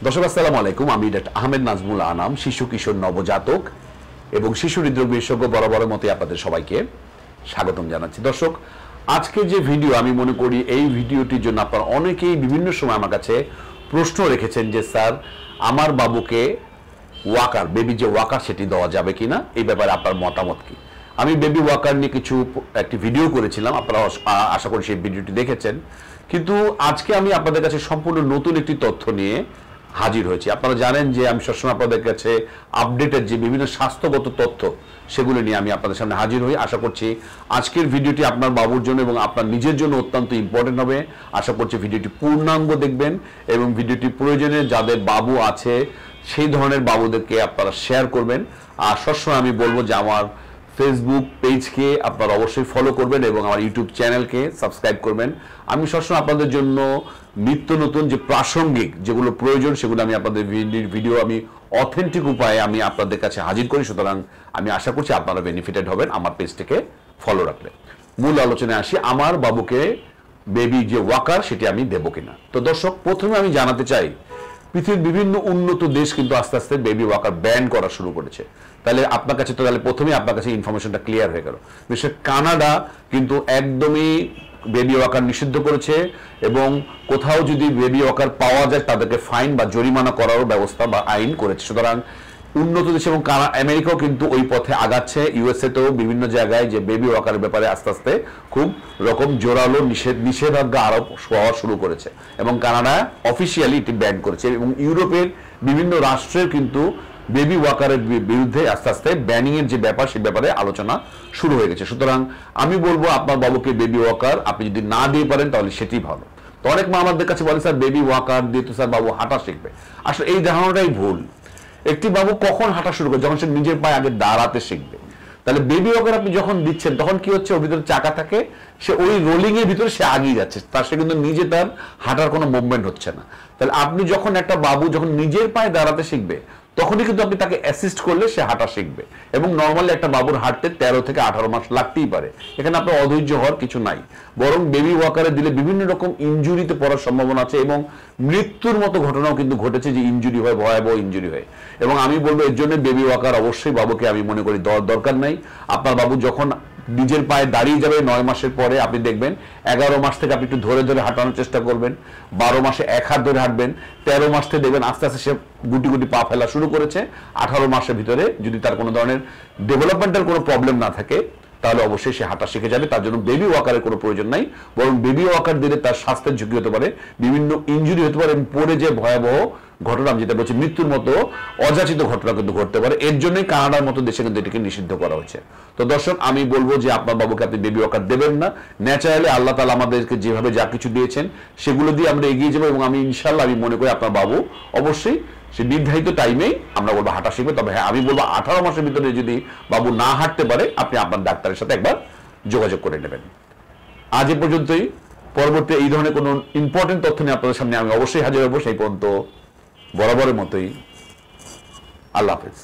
দর্শক আসসালামু আলাইকুম, আমি ডক্টর আহমেদ নাজমুল আনাম, শিশু কিশোর নবজাতক এবং শিশু হৃদরোগ বিশেষজ্ঞ। বরাবরের মতোই আপনাদের সবাইকে স্বাগতম জানাচ্ছি। দর্শক, আজকে যে ভিডিও, আমি মনে করি এই ভিডিওটির জন্য আপনারা অনেকেই বিভিন্ন সময় আমার কাছে প্রশ্ন রেখেছেন যে স্যার, আমার বাবুকে ওয়াকার, বেবি যে ওয়াকার সেটি দেওয়া যাবে কিনা, এই ব্যাপারে আপনার মতামত কি? আমি বেবি ওয়াকার নিয়ে একটি ভিডিও করেছিলাম, আপনারা আশা করি সেই ভিডিওটি দেখেছেন। কিন্তু আজকে আমি আপনাদের কাছে সম্পূর্ণ নতুন একটি তথ্য নিয়ে হাজির হয়েছি। আপনারা জানেন যে আমি সবসময় আপনাদের কাছে আপডেটেড যে বিভিন্ন স্বাস্থ্যগত তথ্য সেগুলো নিয়ে আমি আপনাদের সামনে হাজির হই। আশা করছি আজকের ভিডিওটি আপনার বাবুর জন্য এবং আপনার নিজের জন্য অত্যন্ত ইম্পর্টেন্ট হবে। আশা করছি ভিডিওটি পূর্ণাঙ্গ দেখবেন এবং ভিডিওটি প্রয়োজনে যাদের বাবু আছে সেই ধরনের বাবুদেরকে আপনারা শেয়ার করবেন। আর সবসময় আমি বলবো যে আমার ফেসবুক পেজকে আপনারা অবশ্যই ফলো করবেন এবং আমার ইউটিউব চ্যানেলকে সাবস্ক্রাইব করবেন। আমি সবসময় আপনাদের জন্য নিত্য নতুন যে প্রাসঙ্গিক যেগুলো প্রয়োজন সেগুলো আমি আপনাদের ভিডিও আমি অথেন্টিক উপায়ে আমি আপনাদের কাছে হাজির করি। সুতরাং আমি আশা করছি আপনারা বেনিফিটেড হবেন আমার পেজটিকে ফলো রাখলে। মূল আলোচনায় আসি, আমার বাবুকে বেবি যে ওয়াকার সেটি আমি দেবো কিনা। তো দর্শক, প্রথমে আমি জানাতে চাই, পৃথিবীর বিভিন্ন উন্নত দেশ কিন্তু আস্তে আস্তে বেবি ওয়াকার ব্যান করা শুরু করেছে। তাহলে আপনার কাছে প্রথমেই আপনার কাছে ইনফরমেশনটা ক্লিয়ার হয়ে গেল। বিশেষ কানাডা কিন্তু একদমই বেবি ওয়াকার নিষিদ্ধ করেছে এবং কোথাও যদি বেবি ওয়াকার পাওয়া যায় তাদেরকে ফাইন বা জরিমানা করারও ব্যবস্থা বা আইন করেছে। সুতরাং উন্নত দেশ এবং আমেরিকাও কিন্তু ওই পথে আগাচ্ছে। ইউএসএ তেও বিভিন্ন জায়গায় যে বেবি ওয়াকারের ব্যাপারে আস্তে আস্তে খুব রকম জোরালো নিষেধাজ্ঞা আরোপ হওয়া শুরু করেছে এবং কানাডা অফিসিয়ালি এটি ব্যান করেছে এবং ইউরোপের বিভিন্ন রাষ্ট্রের কিন্তু বেবি ওয়াকারের বিরুদ্ধে আস্তে আস্তে ব্যানিং এর যে ব্যাপার সেই ব্যাপারে আলোচনা শুরু হয়ে গেছে। সুতরাং আমি বলবো আপনার বাবুকে বেবি ওয়াকার আপনি যদি না দিয়ে পারেন তাহলে সেটি ভালো। তো অনেক মা আমাদের কাছে বলে, স্যার বেবি ওয়াকার দিয়ে তো স্যার বাবু হাঁটা শিখবে। আসলে এই ধারণাটাই ভুল। একটি বাবু কখন হাঁটা শুরু করে? যখন সে নিজের পায়ে আগে দাঁড়াতে শিখবে। তাহলে বেবি ওয়াকার আপনি যখন দিচ্ছেন তখন কি হচ্ছে, ওর ভিতরে চাকা থাকে, সে ওই রোলিং এর ভিতরে সে আগিয়ে যাচ্ছে, তার সে কিন্তু নিজে তার হাঁটার কোনো মুভমেন্ট হচ্ছে না। তাহলে আপনি যখন একটা বাবু যখন নিজের পায়ে দাঁড়াতে শিখবে তখনই কিন্তু আপনি তাকে অ্যাসিস্ট করলে সে হাঁটা শিখবে। এবং নর্মালি একটা বাবুর হাঁটতে 13 থেকে 18 মাস লাগতেই পারে। এখানে আপনার অধৈর্য হওয়ার কিছু নাই। বরং বেবি ওয়াকারে দিলে বিভিন্ন রকম ইনজুরিতে পড়ার সম্ভাবনা আছে এবং মৃত্যুর মতো ঘটনাও কিন্তু ঘটেছে যে ইনজুরি হয়, ভয়াবহ ইনজুরি হয়। এবং আমি বলবো এর জন্য বেবি ওয়াকার অবশ্যই বাবুকে আমি মনে করি দেওয়ার দরকার নাই। আপনার বাবু যখন নিজের পায়ে দাঁড়িয়ে যাবে 9 মাসের পরে আপনি দেখবেন 11 মাস থেকে আপনি একটু ধরে ধরে হাঁটানোর চেষ্টা করবেন, 12 মাসে এক হাত ধরে হাঁটবেন, 13 মাস থেকে দেখবেন আস্তে আস্তে সে গুটি গুটি পা ফেলা শুরু করেছে। 18 মাসের ভিতরে যদি তার কোনো ধরনের ডেভেলপমেন্টাল কোনো প্রবলেম না থাকে তাহলে অবশ্যই সে হাঁটা শিখে যাবে। তার জন্য বেবি ওয়াকারের কোনো প্রয়োজন নাই। বরং বেবি ওয়াকার দিলে তার স্বাস্থ্যের ঝুঁকি হতে পারে, বিভিন্ন ইনজুরি হতে পারে এবং পরে যে ভয়াবহ ঘটনা, আমি যেটা বলছি মৃত্যুর মতো অযাচিত ঘটনা কিন্তু ঘটতে পারে। এর জন্যই কানাডার মতো দেশে কিন্তু এটিকে নিষিদ্ধ করা হয়েছে। তো দর্শক, আমি বলবো যে আপনার বাবুকে আপনি বেবি ওয়াকার দেবেন না। ন্যাচারালি আল্লাহ তাআলা আমাদেরকে যেভাবে যা কিছু দিয়েছেন সেগুলো দিয়ে আমরা এগিয়ে যাবো এবং আমি ইনশাল্লাহ আমি মনে করি আপনার বাবু অবশ্যই সে নির্ধারিত টাইমেই আমরা বলবো হাঁটা শিখবে। তবে হ্যাঁ, আমি বলবো 18 মাসের ভিতরে যদি বাবু না হাঁটতে পারে আপনি আপনার ডাক্তারের সাথে একবার যোগাযোগ করে নেবেন। আজ এ পর্যন্তই। পরবর্তী এই ধরনের কোনো ইম্পর্টেন্ট তথ্য নিয়ে আপনাদের সামনে আমি অবশ্যই হাজির হবো। সেই পর্যন্ত বরাবরের মতোই আল্লাহ হাফেজ।